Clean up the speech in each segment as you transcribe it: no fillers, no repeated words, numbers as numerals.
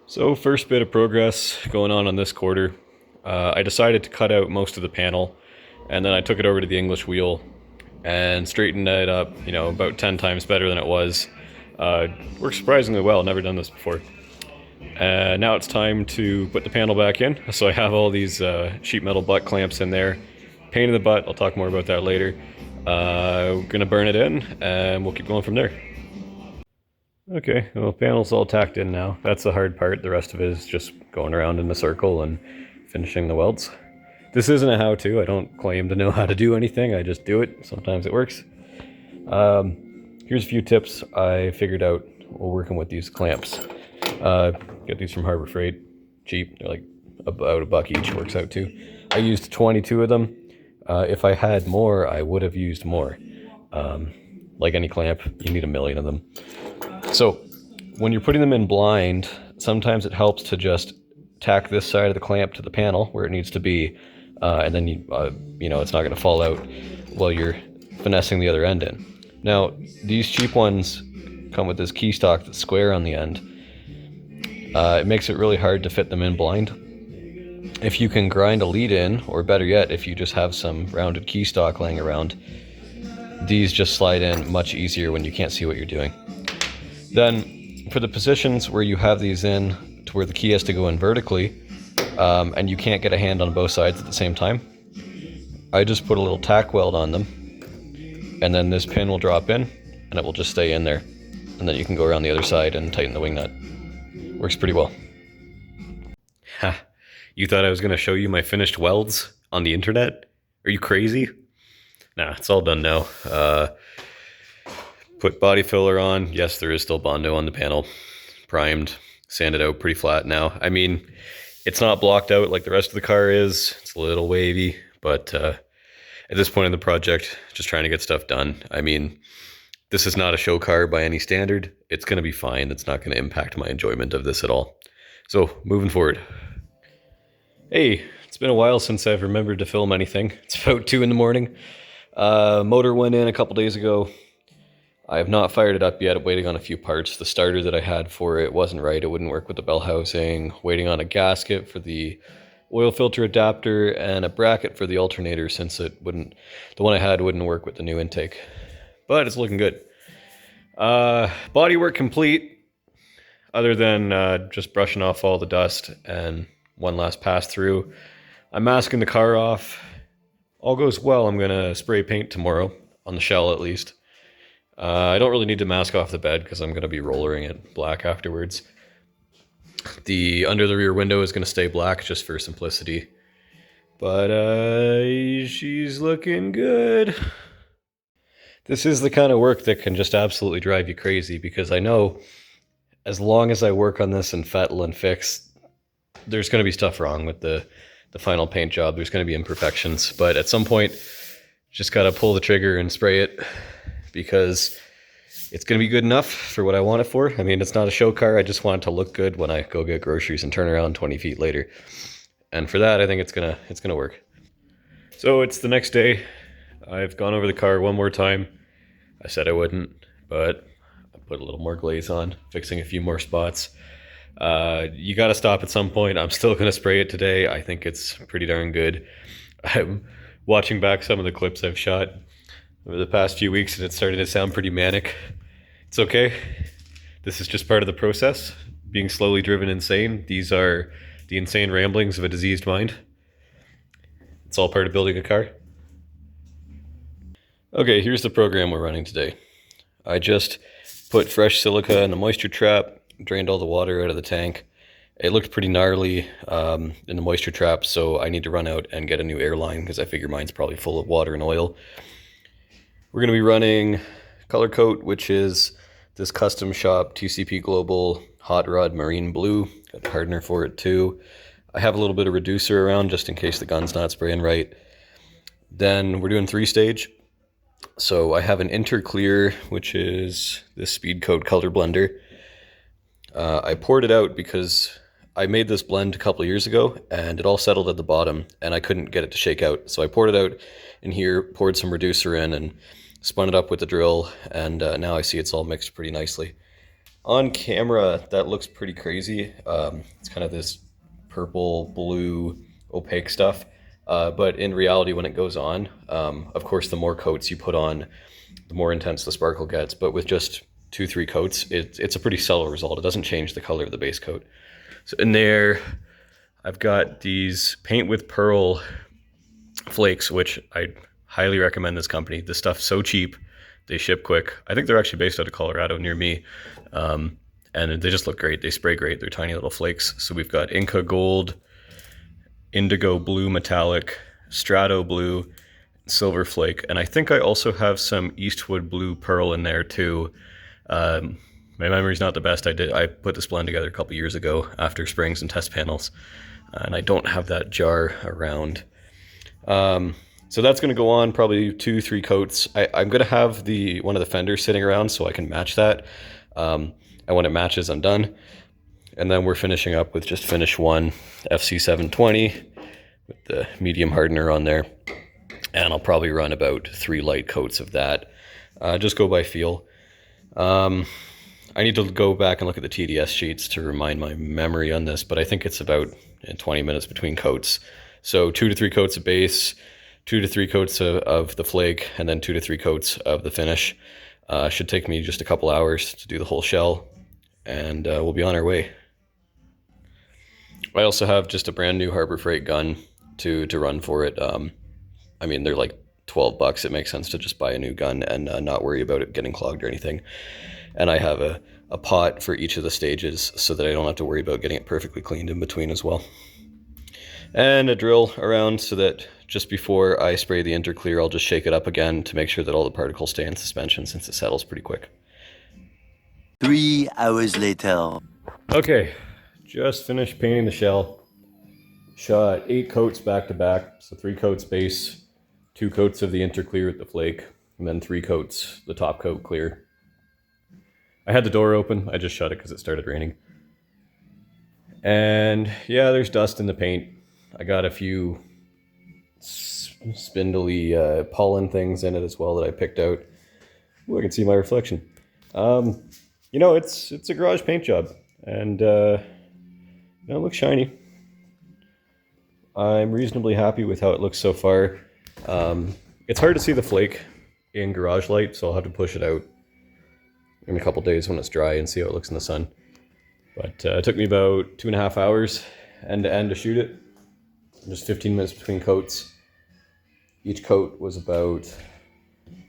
So first bit of progress going on this quarter. I decided to cut out most of the panel, and then I took it over to the English wheel and straightened it up, about 10 times better than it was. Works surprisingly well, never done this before. Now it's time to put the panel back in. So I have all these sheet metal butt clamps in there. Pain in the butt, I'll talk more about that later. We're gonna burn it in and we'll keep going from there. Okay, well, panel's all tacked in now. That's the hard part. The rest of it is just going around in a circle and finishing the welds. This isn't a how-to. I don't claim to know how to do anything. I just do it. Sometimes it works. Here's a few tips I figured out while working with these clamps. Get these from Harbor Freight. Cheap. They're like about $1 each. Works out too. I used 22 of them. If I had more, I would have used more. Like any clamp, you need 1,000,000 of them. So when you're putting them in blind, sometimes it helps to just tack this side of the clamp to the panel where it needs to be, and then it's not going to fall out while you're finessing the other end in. Now, these cheap ones come with this key stock that's square on the end. It makes it really hard to fit them in blind. If you can grind a lead in, or better yet, if you just have some rounded key stock laying around, these just slide in much easier when you can't see what you're doing. Then, for the positions where you have these in to where the key has to go in vertically, and you can't get a hand on both sides at the same time, I just put a little tack weld on them, and then this pin will drop in, and it will just stay in there. And then you can go around the other side and tighten the wing nut. Works pretty well. Ha! You thought I was going to show you my finished welds on the internet? Are you crazy? Nah, it's all done now. Put body filler on. Yes, there is still Bondo on the panel. Primed, sanded out pretty flat now. I mean, it's not blocked out like the rest of the car is. It's a little wavy, but at this point in the project, just trying to get stuff done. I mean, this is not a show car by any standard. It's going to be fine. It's not going to impact my enjoyment of this at all. So, moving forward. Hey, it's been a while since I've remembered to film anything. It's about 2 in the morning. Motor went in a couple days ago. I have not fired it up yet. I'm waiting on a few parts. The starter that I had for it wasn't right. It wouldn't work with the bell housing. Waiting on a gasket for the oil filter adapter and a bracket for the alternator since the one I had wouldn't work with the new intake. But it's looking good. Bodywork complete, other than just brushing off all the dust and one last pass through. I'm masking the car off. All goes well, I'm going to spray paint tomorrow, on the shell at least. I don't really need to mask off the bed because I'm going to be rollering it black afterwards. The under the rear window is going to stay black just for simplicity. But she's looking good. This is the kind of work that can just absolutely drive you crazy because I know as long as I work on this and fettle and fix, there's going to be stuff wrong with the final paint job. There's going to be imperfections. But at some point, just got to pull the trigger and spray it, because it's going to be good enough for what I want it for. I mean, it's not a show car. I just want it to look good when I go get groceries and turn around 20 feet later. And for that, I think it's gonna work. So it's the next day. I've gone over the car one more time. I said I wouldn't, but I put a little more glaze on, fixing a few more spots. You got to stop at some point. I'm still going to spray it today. I think it's pretty darn good. I'm watching back some of the clips I've shot over the past few weeks, and it's starting to sound pretty manic. It's okay. This is just part of the process, being slowly driven insane. These are the insane ramblings of a diseased mind. It's all part of building a car. Okay, here's the program we're running today. I just put fresh silica in a moisture trap, drained all the water out of the tank. It looked pretty gnarly in the moisture trap, so I need to run out and get a new air line because I figure mine's probably full of water and oil. We're going to be running Color Coat, which is this custom shop TCP Global Hot Rod Marine Blue. Got a hardener for it too. I have a little bit of reducer around just in case the gun's not spraying right. Then we're doing 3-stage. So I have an Interclear, which is this Speed Coat color blender. I poured it out because I made this blend a couple of years ago and it all settled at the bottom and I couldn't get it to shake out. So I poured it out in here, poured some reducer in and spun it up with the drill, and now I see it's all mixed pretty nicely. On camera, that looks pretty crazy. It's kind of this purple, blue, opaque stuff. But in reality, when it goes on, of course, the more coats you put on, the more intense the sparkle gets. But with just 2, 3 coats, it's a pretty subtle result. It doesn't change the color of the base coat. So in there, I've got these paint with pearl flakes, which I highly recommend this company. This stuff's so cheap. They ship quick. I think they're actually based out of Colorado near me. And they just look great. They spray great. They're tiny little flakes. So we've got Inca Gold, Indigo Blue Metallic, Strato Blue, Silver Flake. And I think I also have some Eastwood Blue Pearl in there too. My memory's not the best. I put this blend together a couple years ago after spraying some test panels. And I don't have that jar around. So that's going to go on probably 2, 3 coats. I'm going to have one of the fenders sitting around so I can match that. And when it matches, I'm done. And then we're finishing up with just finish 1 FC720 with the medium hardener on there. And I'll probably run about 3 light coats of that. Just go by feel. I need to go back and look at the TDS sheets to remind my memory on this, but I think it's about 20 minutes between coats. So 2 to 3 coats of base, 2 to 3 coats of the flake, and then 2 to 3 coats of the finish. Should take me just a couple hours to do the whole shell, and we'll be on our way. I also have just a brand new Harbor Freight gun to run for it. I mean, they're like $12. It makes sense to just buy a new gun and not worry about it getting clogged or anything. And I have a pot for each of the stages so that I don't have to worry about getting it perfectly cleaned in between as well. And a drill around so that just before I spray the interclear, I'll just shake it up again to make sure that all the particles stay in suspension since it settles pretty quick. 3 hours later. Okay, just finished painting the shell. Shot 8 coats back to back, so 3 coats base, 2 coats of the interclear with the flake, and then 3 coats, the top coat clear. I had the door open, I just shut it because it started raining. And yeah, there's dust in the paint. I got a few spindly pollen things in it as well that I picked out. Ooh, I can see my reflection. You know, it's a garage paint job, and it looks shiny. I'm reasonably happy with how it looks so far. It's hard to see the flake in garage light, so I'll have to push it out in a couple days when it's dry and see how it looks in the sun. But it took me about 2.5 hours end to end to shoot it. Just 15 minutes between coats. Each coat was about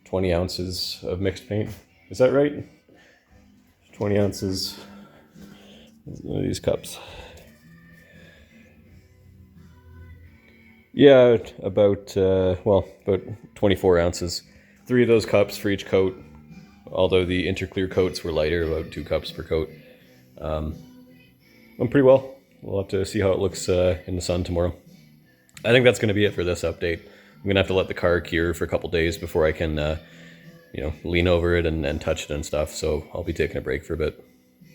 20 ounces of mixed paint. Is that right? 20 ounces. One of these cups. Yeah, about 24 ounces. 3 of those cups for each coat. Although the interclear coats were lighter, about 2 cups per coat. Went pretty well. We'll have to see how it looks in the sun tomorrow. I think that's going to be it for this update. I'm going to have to let the car cure for a couple days before I can, lean over it and touch it and stuff. So I'll be taking a break for a bit.